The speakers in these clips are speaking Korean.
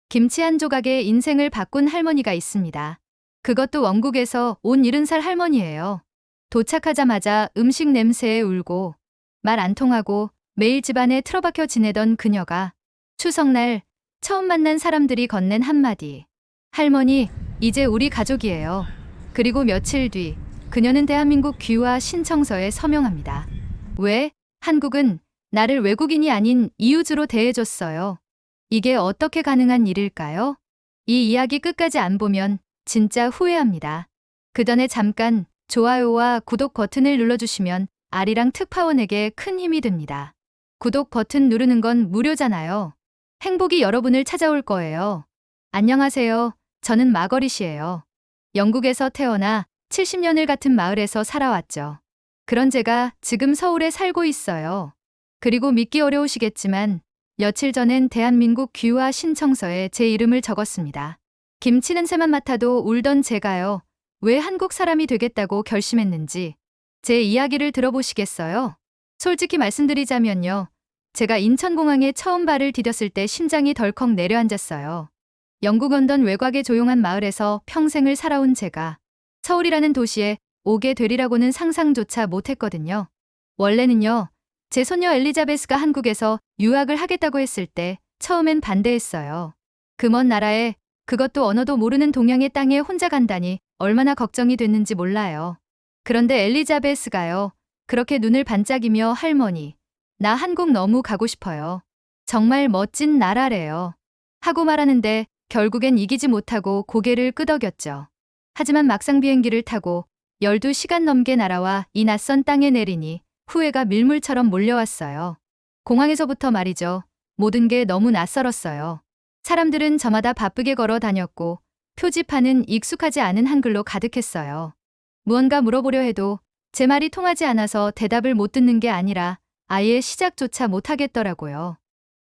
김치 한 조각에 인생을 바꾼 할머니가 있습니다. 그것도 원국에서 온 70살 할머니예요. 도착하자마자 음식 냄새에 울고 말 안 통하고 매일 집안에 틀어박혀 지내던 그녀가 추석날 처음 만난 사람들이 건넨 한마디. 할머니, 이제 우리 가족이에요. 그리고 며칠 뒤 그녀는 대한민국 귀화 신청서에 서명합니다. 왜? 한국은 나를 외국인이 아닌 이웃으로 대해줬어요. 이게 어떻게 가능한 일일까요? 이 이야기 끝까지 안 보면 진짜 후회합니다. 그 전에 잠깐 좋아요와 구독 버튼을 눌러주시면 아리랑 특파원에게 큰 힘이 됩니다. 구독 버튼 누르는 건 무료잖아요. 행복이 여러분을 찾아올 거예요. 안녕하세요. 저는 마거리 씨예요. 영국에서 태어나 70년을 같은 마을에서 살아왔죠. 그런 제가 지금 서울에 살고 있어요. 그리고 믿기 어려우시겠지만 며칠 전엔 대한민국 귀화 신청서에 제 이름을 적었습니다. 김치 냄새만 맡아도 울던 제가요. 왜 한국 사람이 되겠다고 결심했는지 제 이야기를 들어보시겠어요? 솔직히 말씀드리자면요. 제가 인천공항에 처음 발을 디뎠을 때 심장이 덜컥 내려앉았어요. 영국 런던 외곽의 조용한 마을에서 평생을 살아온 제가 서울이라는 도시에 오게 되리라고는 상상조차 못했거든요. 원래는요. 제 손녀 엘리자베스가 한국에서 유학을 하겠다고 했을 때 처음엔 반대했어요. 그 먼 나라에 그것도 언어도 모르는 동양의 땅에 혼자 간다니 얼마나 걱정이 됐는지 몰라요. 그런데 엘리자베스가요. 그렇게 눈을 반짝이며 할머니, 나 한국 너무 가고 싶어요. 정말 멋진 나라래요. 하고 말하는데 결국엔 이기지 못하고 고개를 끄덕였죠. 하지만 막상 비행기를 타고 12시간 넘게 날아와 이 낯선 땅에 내리니 후회가 밀물처럼 몰려왔어요. 공항에서부터 말이죠. 모든 게 너무 낯설었어요. 사람들은 저마다 바쁘게 걸어 다녔고 표지판은 익숙하지 않은 한글로 가득했어요. 무언가 물어보려 해도 제 말이 통하지 않아서 대답을 못 듣는 게 아니라 아예 시작조차 못 하겠더라고요.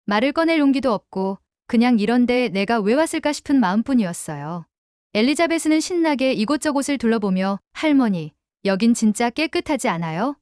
말을 꺼낼 용기도 없고 그냥 이런데 내가 왜 왔을까 싶은 마음뿐이었어요. 엘리자베스는 신나게 이곳저곳을 둘러보며 할머니, 여긴 진짜 깨끗하지 않아요?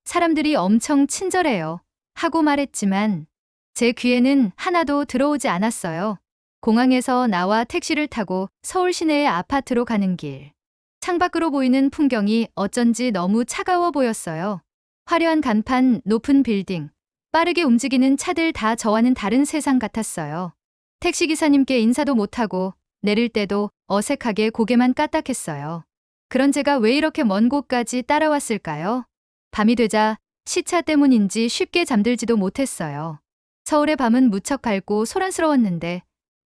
사람들이 엄청 친절해요. 하고 말했지만 제 귀에는 하나도 들어오지 않았어요. 공항에서 나와 택시를 타고 서울 시내의 아파트로 가는 길. 창밖으로 보이는 풍경이 어쩐지 너무 차가워 보였어요. 화려한 간판, 높은 빌딩, 빠르게 움직이는 차들 다 저와는 다른 세상 같았어요. 택시기사님께 인사도 못하고 내릴 때도 어색하게 고개만 까딱했어요. 그런 제가 왜 이렇게 먼 곳까지 따라왔을까요? 밤이 되자 시차 때문인지 쉽게 잠들지도 못했어요. 서울의 밤은 무척 밝고 소란스러웠는데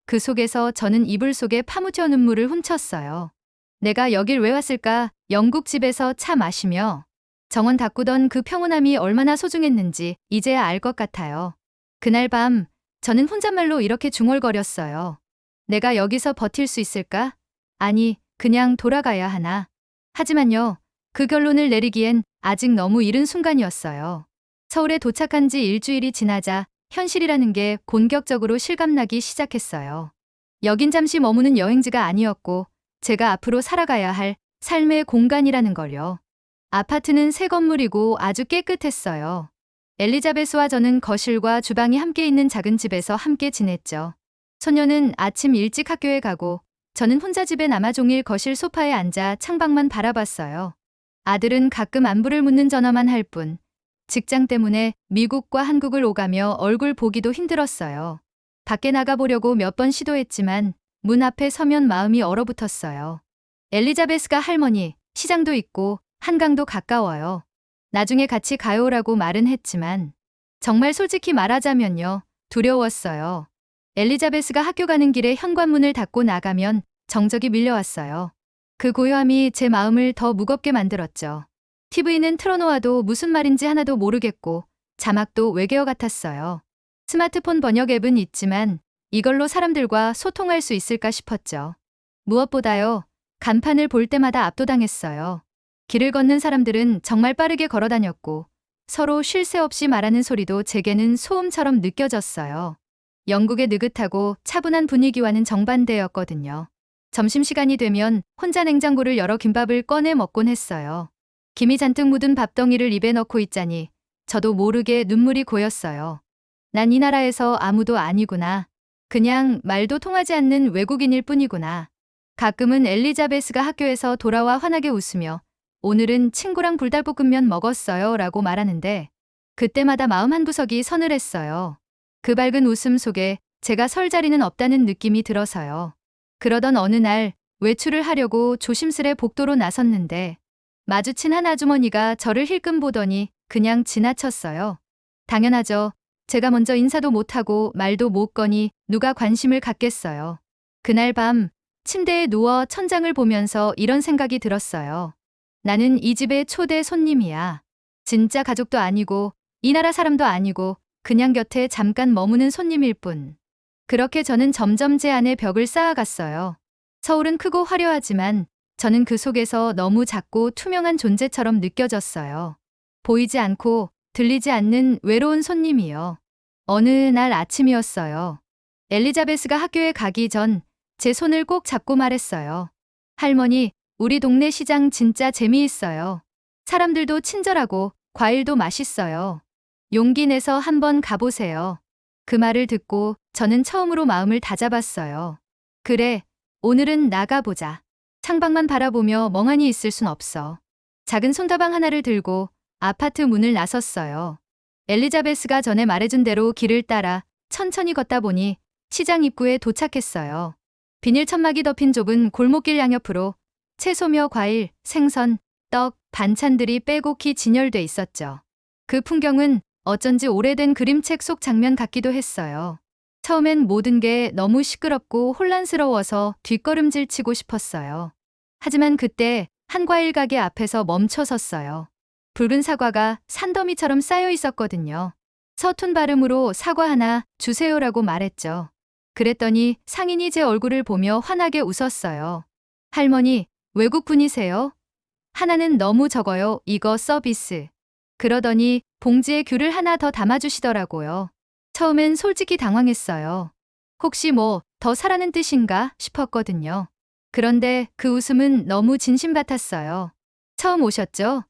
그 속에서 저는 이불 속에 파묻혀 눈물을 훔쳤어요. 내가 여길 왜 왔을까? 영국 집에서 차 마시며 정원 가꾸던 그 평온함이 얼마나 소중했는지 이제야 알 것 같아요. 그날 밤 저는 혼잣말로 이렇게 중얼거렸어요. 내가 여기서 버틸 수 있을까? 아니, 그냥 돌아가야 하나. 하지만요. 그 결론을 내리기엔 아직 너무 이른 순간이었어요. 서울에 도착한 지 일주일이 지나자 현실이라는 게 본격적으로 실감나기 시작했어요. 여긴 잠시 머무는 여행지가 아니었고 제가 앞으로 살아가야 할 삶의 공간이라는 걸요. 아파트는 새 건물이고 아주 깨끗했어요. 엘리자베스와 저는 거실과 주방이 함께 있는 작은 집에서 함께 지냈죠. 소녀는 아침 일찍 학교에 가고 저는 혼자 집에 남아 종일 거실 소파에 앉아 창밖만 바라봤어요. 아들은 가끔 안부를 묻는 전화만 할 뿐 직장 때문에 미국과 한국을 오가며 얼굴 보기도 힘들었어요. 밖에 나가보려고 몇 번 시도했지만 문 앞에 서면 마음이 얼어붙었어요. 엘리자베스가 할머니, 시장도 있고 한강도 가까워요. 나중에 같이 가요라고 말은 했지만 정말 솔직히 말하자면요. 두려웠어요. 엘리자베스가 학교 가는 길에 현관문을 닫고 나가면 정적이 밀려왔어요. 그 고요함이 제 마음을 더 무겁게 만들었죠. TV는 틀어놓아도 무슨 말인지 하나도 모르겠고 자막도 외계어 같았어요. 스마트폰 번역 앱은 있지만 이걸로 사람들과 소통할 수 있을까 싶었죠. 무엇보다요. 간판을 볼 때마다 압도당했어요. 길을 걷는 사람들은 정말 빠르게 걸어 다녔고 서로 쉴 새 없이 말하는 소리도 제게는 소음처럼 느껴졌어요. 영국의 느긋하고 차분한 분위기와는 정반대였거든요. 점심시간이 되면 혼자 냉장고를 열어 김밥을 꺼내 먹곤 했어요. 김이 잔뜩 묻은 밥덩이를 입에 넣고 있자니 저도 모르게 눈물이 고였어요. 난 이 나라에서 아무도 아니구나. 그냥 말도 통하지 않는 외국인일 뿐이구나. 가끔은 엘리자베스가 학교에서 돌아와 환하게 웃으며 오늘은 친구랑 불닭볶음면 먹었어요 라고 말하는데 그때마다 마음 한구석이 서늘했어요. 그 밝은 웃음 속에 제가 설 자리는 없다는 느낌이 들어서요. 그러던 어느 날 외출을 하려고 조심스레 복도로 나섰는데 마주친 한 아주머니가 저를 힐끔 보더니 그냥 지나쳤어요. 당연하죠. 제가 먼저 인사도 못하고 말도 못 거니 누가 관심을 갖겠어요. 그날 밤 침대에 누워 천장을 보면서 이런 생각이 들었어요. 나는 이 집의 초대 손님이야. 진짜 가족도 아니고 이 나라 사람도 아니고 그냥 곁에 잠깐 머무는 손님일 뿐. 그렇게 저는 점점 제 안에 벽을 쌓아갔어요. 서울은 크고 화려하지만 저는 그 속에서 너무 작고 투명한 존재처럼 느껴졌어요. 보이지 않고 들리지 않는 외로운 손님이요. 어느 날 아침이었어요. 엘리자베스가 학교에 가기 전 제 손을 꼭 잡고 말했어요. 할머니, 우리 동네 시장 진짜 재미있어요. 사람들도 친절하고 과일도 맛있어요. 용기 내서 한번 가보세요. 그 말을 듣고 저는 처음으로 마음을 다잡았어요. 그래, 오늘은 나가보자. 창밖만 바라보며 멍하니 있을 순 없어. 작은 손다방 하나를 들고 아파트 문을 나섰어요. 엘리자베스가 전에 말해준 대로 길을 따라 천천히 걷다 보니 시장 입구에 도착했어요. 비닐 천막이 덮인 좁은 골목길 양옆으로 채소며 과일, 생선, 떡, 반찬들이 빼곡히 진열돼 있었죠. 그 풍경은 어쩐지 오래된 그림책 속 장면 같기도 했어요. 처음엔 모든 게 너무 시끄럽고 혼란스러워서 뒷걸음질 치고 싶었어요. 하지만 그때 한 과일 가게 앞에서 멈춰 섰어요. 붉은 사과가 산더미처럼 쌓여 있었거든요. 서툰 발음으로 사과 하나 주세요라고 말했죠. 그랬더니 상인이 제 얼굴을 보며 환하게 웃었어요. 할머니, 외국분이세요? 하나는 너무 적어요. 이거 서비스. 그러더니 봉지에 귤을 하나 더 담아주시더라고요. 처음엔 솔직히 당황했어요. 혹시 뭐 더 사라는 뜻인가 싶었거든요. 그런데 그 웃음은 너무 진심 같았어요. 처음 오셨죠?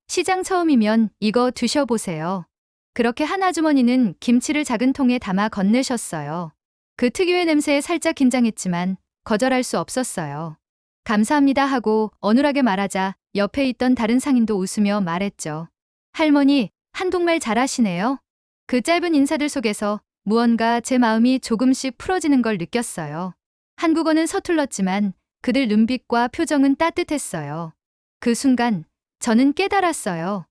시장 처음이면 이거 드셔보세요. 그렇게 한 아주머니는 김치를 작은 통에 담아 건네셨어요. 그 특유의 냄새에 살짝 긴장했지만 거절할 수 없었어요. 감사합니다 하고 어눌하게 말하자 옆에 있던 다른 상인도 웃으며 말했죠. 할머니, 한국말 잘하시네요. 그 짧은 인사들 속에서 무언가 제 마음이 조금씩 풀어지는 걸 느꼈어요. 한국어는 서툴렀지만 그들 눈빛과 표정은 따뜻했어요. 그 순간 저는 깨달았어요.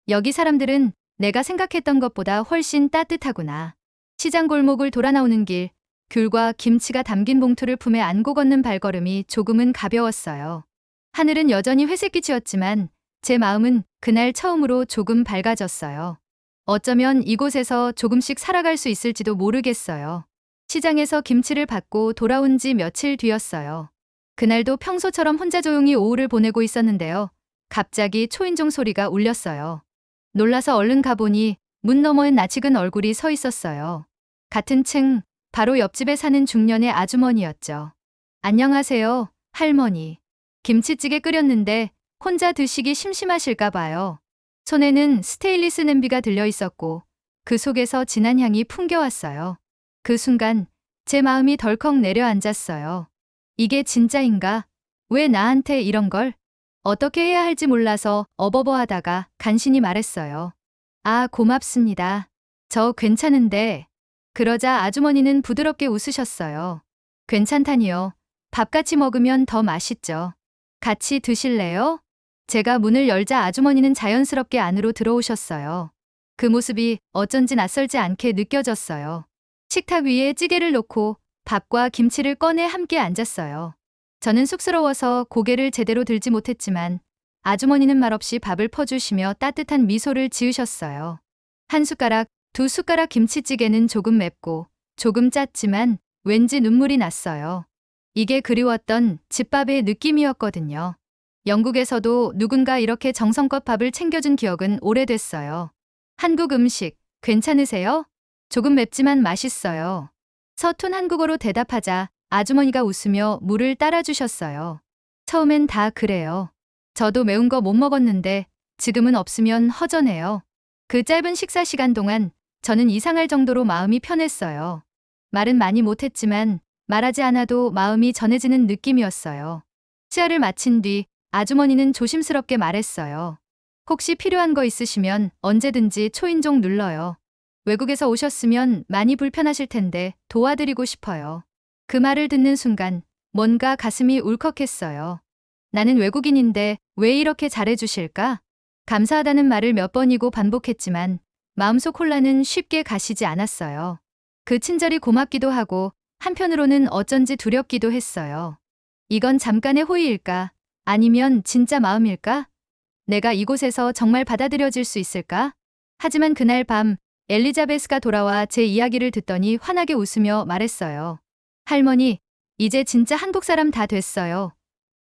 여기 사람들은 내가 생각했던 것보다 훨씬 따뜻하구나. 시장 골목을 돌아 나오는 길, 귤과 김치가 담긴 봉투를 품에 안고 걷는 발걸음이 조금은 가벼웠어요. 하늘은 여전히 회색빛이었지만 제 마음은 그날 처음으로 조금 밝아졌어요. 어쩌면 이곳에서 조금씩 살아갈 수 있을지도 모르겠어요. 시장에서 김치를 받고 돌아온 지 며칠 뒤였어요. 그날도 평소처럼 혼자 조용히 오후를 보내고 있었는데요. 갑자기 초인종 소리가 울렸어요. 놀라서 얼른 가보니 문 너머엔 낯익은 얼굴이 서 있었어요. 같은 층, 바로 옆집에 사는 중년의 아주머니였죠. 안녕하세요, 할머니. 김치찌개 끓였는데 혼자 드시기 심심하실까 봐요. 손에는 스테인리스 냄비가 들려 있었고 그 속에서 진한 향이 풍겨왔어요. 그 순간 제 마음이 덜컥 내려앉았어요. 이게 진짜인가? 왜 나한테 이런 걸? 어떻게 해야 할지 몰라서 어버버하다가 간신히 말했어요. 아, 고맙습니다. 저 괜찮은데. 그러자 아주머니는 부드럽게 웃으셨어요. 괜찮다니요. 밥 같이 먹으면 더 맛있죠. 같이 드실래요? 제가 문을 열자 아주머니는 자연스럽게 안으로 들어오셨어요. 그 모습이 어쩐지 낯설지 않게 느껴졌어요. 식탁 위에 찌개를 놓고 밥과 김치를 꺼내 함께 앉았어요. 저는 쑥스러워서 고개를 제대로 들지 못했지만 아주머니는 말없이 밥을 퍼주시며 따뜻한 미소를 지으셨어요. 한 숟가락, 두 숟가락 김치찌개는 조금 맵고 조금 짰지만 왠지 눈물이 났어요. 이게 그리웠던 집밥의 느낌이었거든요. 영국에서도 누군가 이렇게 정성껏 밥을 챙겨준 기억은 오래됐어요. 한국 음식 괜찮으세요? 조금 맵지만 맛있어요. 서툰 한국어로 대답하자 아주머니가 웃으며 물을 따라주셨어요. 처음엔 다 그래요. 저도 매운 거 못 먹었는데 지금은 없으면 허전해요. 그 짧은 식사 시간 동안 저는 이상할 정도로 마음이 편했어요. 말은 많이 못했지만 말하지 않아도 마음이 전해지는 느낌이었어요. 치아를 마친 뒤 아주머니는 조심스럽게 말했어요. 혹시 필요한 거 있으시면 언제든지 초인종 눌러요. 외국에서 오셨으면 많이 불편하실 텐데 도와드리고 싶어요. 그 말을 듣는 순간 뭔가 가슴이 울컥했어요. 나는 외국인인데 왜 이렇게 잘해주실까? 감사하다는 말을 몇 번이고 반복했지만 마음속 혼란은 쉽게 가시지 않았어요. 그 친절이 고맙기도 하고 한편으로는 어쩐지 두렵기도 했어요. 이건 잠깐의 호의일까? 아니면 진짜 마음일까? 내가 이곳에서 정말 받아들여질 수 있을까? 하지만 그날 밤 엘리자베스가 돌아와 제 이야기를 듣더니 환하게 웃으며 말했어요. 할머니, 이제 진짜 한국 사람 다 됐어요.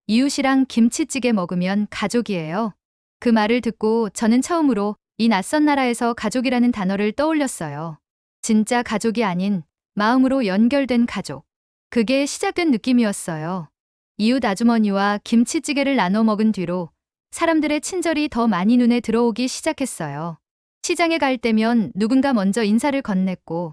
이웃이랑 김치찌개 먹으면 가족이에요. 그 말을 듣고 저는 처음으로 이 낯선 나라에서 가족이라는 단어를 떠올렸어요. 진짜 가족이 아닌 마음으로 연결된 가족. 그게 시작된 느낌이었어요. 이웃 아주머니와 김치찌개를 나눠 먹은 뒤로 사람들의 친절이 더 많이 눈에 들어오기 시작했어요. 시장에 갈 때면 누군가 먼저 인사를 건넸고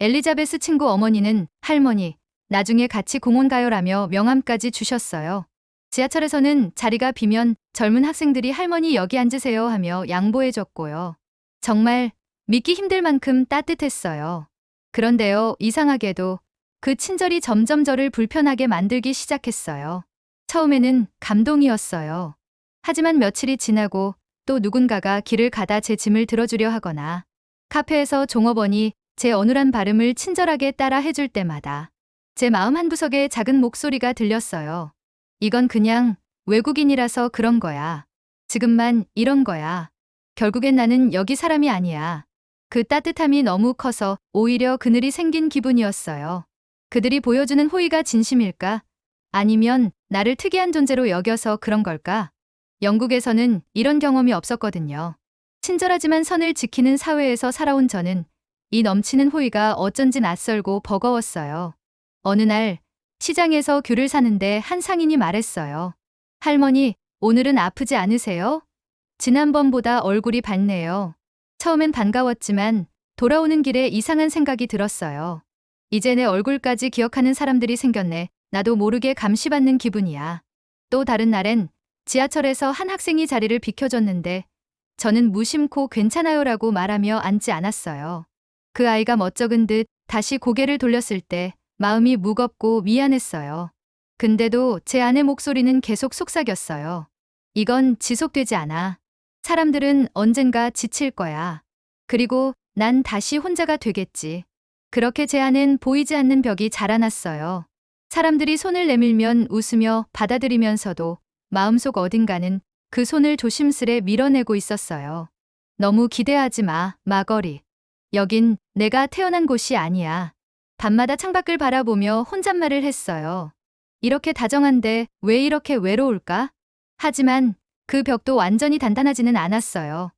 엘리자베스 친구 어머니는 할머니, 나중에 같이 공원 가요라며 명함까지 주셨어요. 지하철에서는 자리가 비면 젊은 학생들이 할머니 여기 앉으세요 하며 양보해줬고요. 정말 믿기 힘들 만큼 따뜻했어요. 그런데요, 이상하게도 그 친절이 점점 저를 불편하게 만들기 시작했어요. 처음에는 감동이었어요. 하지만 며칠이 지나고 또 누군가가 길을 가다 제 짐을 들어주려 하거나 카페에서 종업원이 제 어눌한 발음을 친절하게 따라 해줄 때마다 제 마음 한구석에 작은 목소리가 들렸어요. 이건 그냥 외국인이라서 그런 거야. 지금만 이런 거야. 결국엔 나는 여기 사람이 아니야. 그 따뜻함이 너무 커서 오히려 그늘이 생긴 기분이었어요. 그들이 보여주는 호의가 진심일까? 아니면 나를 특이한 존재로 여겨서 그런 걸까? 영국에서는 이런 경험이 없었거든요. 친절하지만 선을 지키는 사회에서 살아온 저는 이 넘치는 호의가 어쩐지 낯설고 버거웠어요. 어느 날 시장에서 귤을 사는데 한 상인이 말했어요. 할머니, 오늘은 아프지 않으세요? 지난번보다 얼굴이 밝네요. 처음엔 반가웠지만 돌아오는 길에 이상한 생각이 들었어요. 이제 내 얼굴까지 기억하는 사람들이 생겼네. 나도 모르게 감시받는 기분이야. 또 다른 날엔 지하철에서 한 학생이 자리를 비켜줬는데 저는 무심코 괜찮아요라고 말하며 앉지 않았어요. 그 아이가 멋쩍은 듯 다시 고개를 돌렸을 때 마음이 무겁고 미안했어요. 근데도 제 안의 목소리는 계속 속삭였어요. 이건 지속되지 않아. 사람들은 언젠가 지칠 거야. 그리고 난 다시 혼자가 되겠지. 그렇게 제 안엔 보이지 않는 벽이 자라났어요. 사람들이 손을 내밀면 웃으며 받아들이면서도 마음속 어딘가는 그 손을 조심스레 밀어내고 있었어요. 너무 기대하지 마, 마거리. 여긴 내가 태어난 곳이 아니야. 밤마다 창밖을 바라보며 혼잣말을 했어요. 이렇게 다정한데 왜 이렇게 외로울까? 하지만 그 벽도 완전히 단단하지는 않았어요.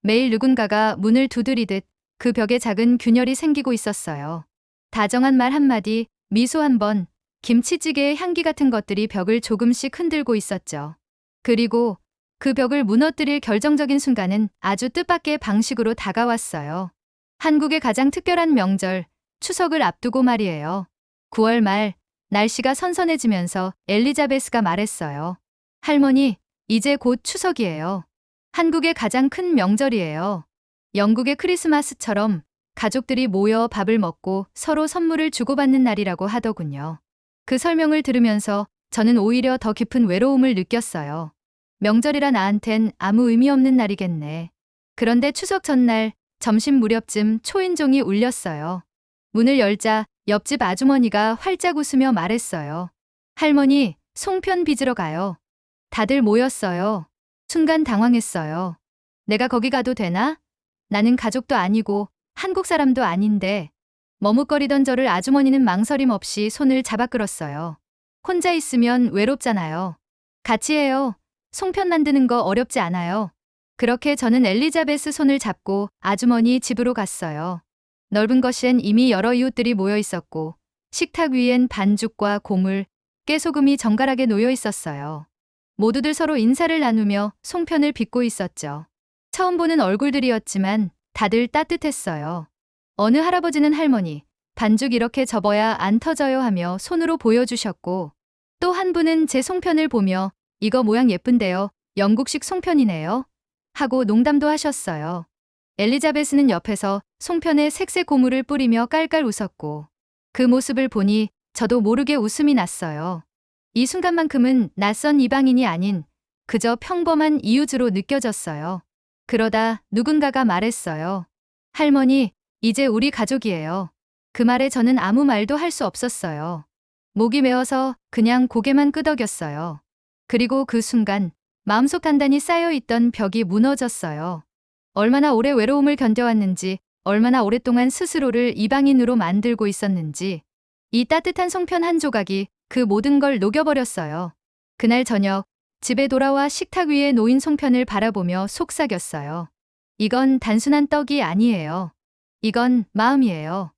매일 누군가가 문을 두드리듯 그 벽에 작은 균열이 생기고 있었어요. 다정한 말 한마디, 미소 한 번, 김치찌개의 향기 같은 것들이 벽을 조금씩 흔들고 있었죠. 그리고 그 벽을 무너뜨릴 결정적인 순간은 아주 뜻밖의 방식으로 다가왔어요. 한국의 가장 특별한 명절, 추석을 앞두고 말이에요. 9월 말, 날씨가 선선해지면서 엘리자베스가 말했어요. 할머니, 이제 곧 추석이에요. 한국의 가장 큰 명절이에요. 영국의 크리스마스처럼 가족들이 모여 밥을 먹고 서로 선물을 주고받는 날이라고 하더군요. 그 설명을 들으면서 저는 오히려 더 깊은 외로움을 느꼈어요. 명절이라 나한텐 아무 의미 없는 날이겠네. 그런데 추석 전날 점심 무렵쯤 초인종이 울렸어요. 문을 열자 옆집 아주머니가 활짝 웃으며 말했어요. 할머니, 송편 빚으러 가요. 다들 모였어요. 순간 당황했어요. 내가 거기 가도 되나? 나는 가족도 아니고 한국 사람도 아닌데. 머뭇거리던 저를 아주머니는 망설임 없이 손을 잡아 끌었어요. 혼자 있으면 외롭잖아요. 같이 해요. 송편 만드는 거 어렵지 않아요. 그렇게 저는 엘리자베스 손을 잡고 아주머니 집으로 갔어요. 넓은 거실엔 이미 여러 이웃들이 모여 있었고 식탁 위엔 반죽과 고물, 깨소금이 정갈하게 놓여 있었어요. 모두들 서로 인사를 나누며 송편을 빚고 있었죠. 처음 보는 얼굴들이었지만 다들 따뜻했어요. 어느 할아버지는 할머니, 반죽 이렇게 접어야 안 터져요 하며 손으로 보여주셨고, 또 한 분은 제 송편을 보며 이거 모양 예쁜데요. 영국식 송편이네요. 하고 농담도 하셨어요. 엘리자베스는 옆에서 송편에 색색 고무를 뿌리며 깔깔 웃었고, 그 모습을 보니 저도 모르게 웃음이 났어요. 이 순간만큼은 낯선 이방인이 아닌 그저 평범한 이웃으로 느껴졌어요. 그러다 누군가가 말했어요. 할머니, 이제 우리 가족이에요. 그 말에 저는 아무 말도 할 수 없었어요. 목이 메어서 그냥 고개만 끄덕였어요. 그리고 그 순간 마음속 단단히 쌓여있던 벽이 무너졌어요. 얼마나 오래 외로움을 견뎌왔는지, 얼마나 오랫동안 스스로를 이방인으로 만들고 있었는지, 이 따뜻한 송편 한 조각이 그 모든 걸 녹여버렸어요. 그날 저녁 집에 돌아와 식탁 위에 놓인 송편을 바라보며 속삭였어요. 이건 단순한 떡이 아니에요. 이건 마음이에요.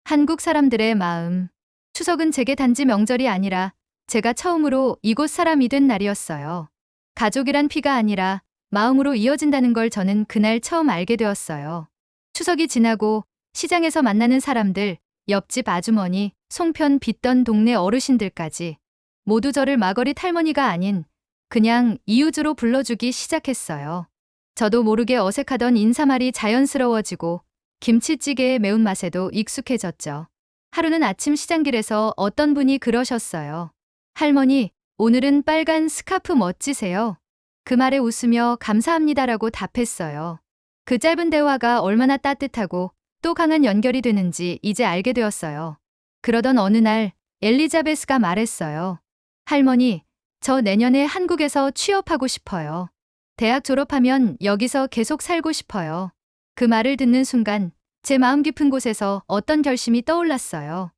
한국 사람들의 마음. 추석은 제게 단지 명절이 아니라 제가 처음으로 이곳 사람이 된 날이었어요. 가족이란 피가 아니라 마음으로 이어진다는 걸 저는 그날 처음 알게 되었어요. 추석이 지나고 시장에서 만나는 사람들, 옆집 아주머니, 송편 빚던 동네 어르신들까지 모두 저를 마거릿 할머니가 아닌 그냥 이웃으로 불러주기 시작했어요. 저도 모르게 어색하던 인사말이 자연스러워지고 김치찌개의 매운맛에도 익숙해졌죠. 하루는 아침 시장길에서 어떤 분이 그러셨어요. 할머니, 오늘은 빨간 스카프 멋지세요. 그 말에 웃으며 감사합니다라고 답했어요. 그 짧은 대화가 얼마나 따뜻하고 또 강한 연결이 되는지 이제 알게 되었어요. 그러던 어느 날 엘리자베스가 말했어요. 할머니, 저 내년에 한국에서 취업하고 싶어요. 대학 졸업하면 여기서 계속 살고 싶어요. 그 말을 듣는 순간 제 마음 깊은 곳에서 어떤 결심이 떠올랐어요.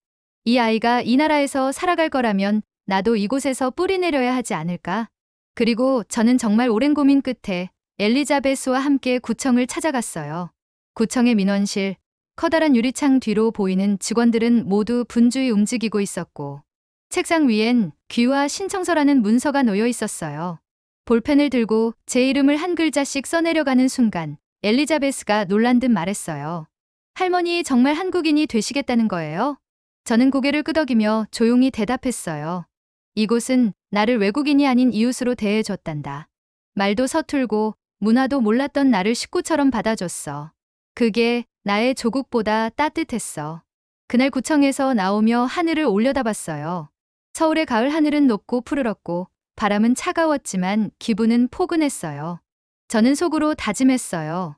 이 아이가 이 나라에서 살아갈 거라면 나도 이곳에서 뿌리 내려야 하지 않을까? 그리고 저는 정말 오랜 고민 끝에 엘리자베스와 함께 구청을 찾아갔어요. 구청의 민원실, 커다란 유리창 뒤로 보이는 직원들은 모두 분주히 움직이고 있었고, 책상 위엔 귀화 신청서라는 문서가 놓여 있었어요. 볼펜을 들고 제 이름을 한 글자씩 써내려가는 순간 엘리자베스가 놀란 듯 말했어요. 할머니 정말 한국인이 되시겠다는 거예요? 저는 고개를 끄덕이며 조용히 대답했어요. 이곳은 나를 외국인이 아닌 이웃으로 대해줬단다. 말도 서툴고 문화도 몰랐던 나를 식구처럼 받아줬어. 그게 나의 조국보다 따뜻했어. 그날 구청에서 나오며 하늘을 올려다봤어요. 서울의 가을 하늘은 높고 푸르렀고 바람은 차가웠지만 기분은 포근했어요. 저는 속으로 다짐했어요.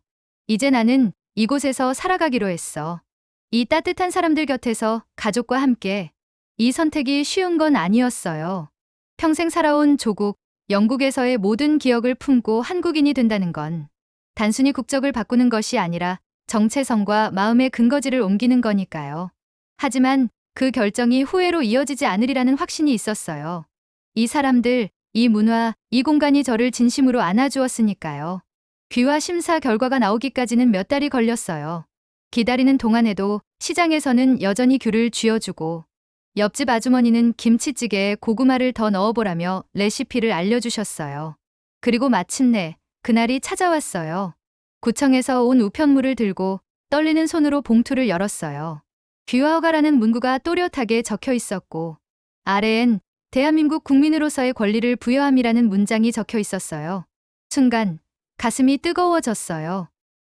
이제 나는 이곳에서 살아가기로 했어. 이 따뜻한 사람들 곁에서 가족과 함께. 이 선택이 쉬운 건 아니었어요. 평생 살아온 조국, 영국에서의 모든 기억을 품고 한국인이 된다는 건 단순히 국적을 바꾸는 것이 아니라 정체성과 마음의 근거지를 옮기는 거니까요. 하지만 그 결정이 후회로 이어지지 않으리라는 확신이 있었어요. 이 사람들, 이 문화, 이 공간이 저를 진심으로 안아주었으니까요. 귀화 심사 결과가 나오기까지는 몇 달이 걸렸어요. 기다리는 동안에도 시장에서는 여전히 귤을 쥐어주고 옆집 아주머니는 김치찌개에 고구마를 더 넣어보라며 레시피를 알려주셨어요. 그리고 마침내 그날이 찾아왔어요. 구청에서 온 우편물을 들고 떨리는 손으로 봉투를 열었어요. 귀화허가라는 문구가 또렷하게 적혀 있었고 아래엔 대한민국 국민으로서의 권리를 부여함이라는 문장이 적혀 있었어요. 순간 가슴이 뜨거워졌어요.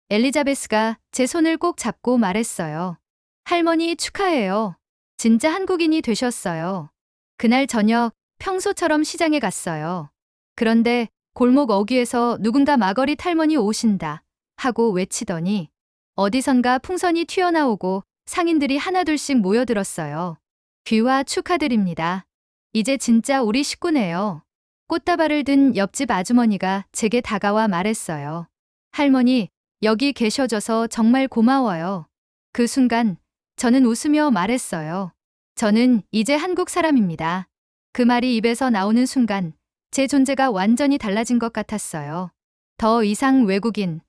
엘리자베스가 제 손을 꼭 잡고 말했어요. 할머니 축하해요. 진짜 한국인이 되셨어요. 그날 저녁 평소처럼 시장에 갔어요. 그런데 골목 어귀에서 누군가 마거릿 할머니 오신다 하고 외치더니 어디선가 풍선이 튀어나오고 상인들이 하나둘씩 모여들었어요. 귀화 축하드립니다. 이제 진짜 우리 식구네요. 꽃다발을 든 옆집 아주머니가 제게 다가와 말했어요. 할머니, 여기 계셔줘서 정말 고마워요. 그 순간 저는 웃으며 말했어요. 저는 이제 한국 사람입니다. 그 말이 입에서 나오는 순간 제 존재가 완전히 달라진 것 같았어요. 더 이상 외국인,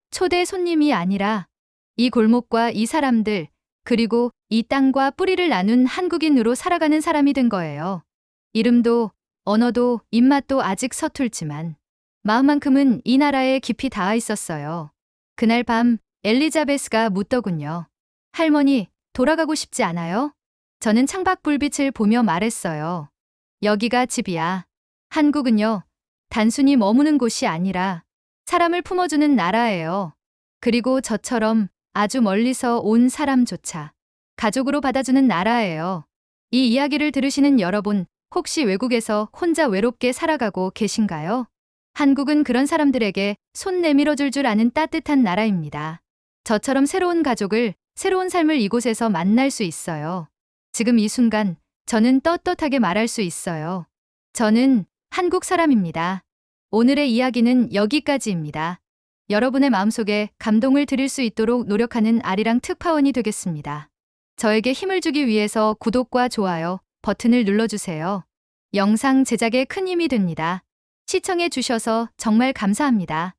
초대 손님이 아니라 이 골목과 이 사람들, 그리고 이 땅과 뿌리를 나눈 한국인으로 살아가는 사람이 된 거예요. 이름도, 언어도, 입맛도 아직 서툴지만 마음만큼은 이 나라에 깊이 닿아 있었어요. 그날 밤 엘리자베스가 묻더군요. 할머니, 돌아가고 싶지 않아요? 저는 창밖 불빛을 보며 말했어요. 여기가 집이야. 한국은요, 단순히 머무는 곳이 아니라 사람을 품어주는 나라예요. 그리고 저처럼 아주 멀리서 온 사람조차 가족으로 받아주는 나라예요. 이 이야기를 들으시는 여러분, 혹시 외국에서 혼자 외롭게 살아가고 계신가요? 한국은 그런 사람들에게 손 내밀어 줄 줄 아는 따뜻한 나라입니다. 저처럼 새로운 가족을, 새로운 삶을 이곳에서 만날 수 있어요. 지금 이 순간, 저는 떳떳하게 말할 수 있어요. 저는 한국 사람입니다. 오늘의 이야기는 여기까지입니다. 여러분의 마음속에 감동을 드릴 수 있도록 노력하는 아리랑 특파원이 되겠습니다. 저에게 힘을 주기 위해서 구독과 좋아요 버튼을 눌러주세요. 영상 제작에 큰 힘이 됩니다. 시청해 주셔서 정말 감사합니다.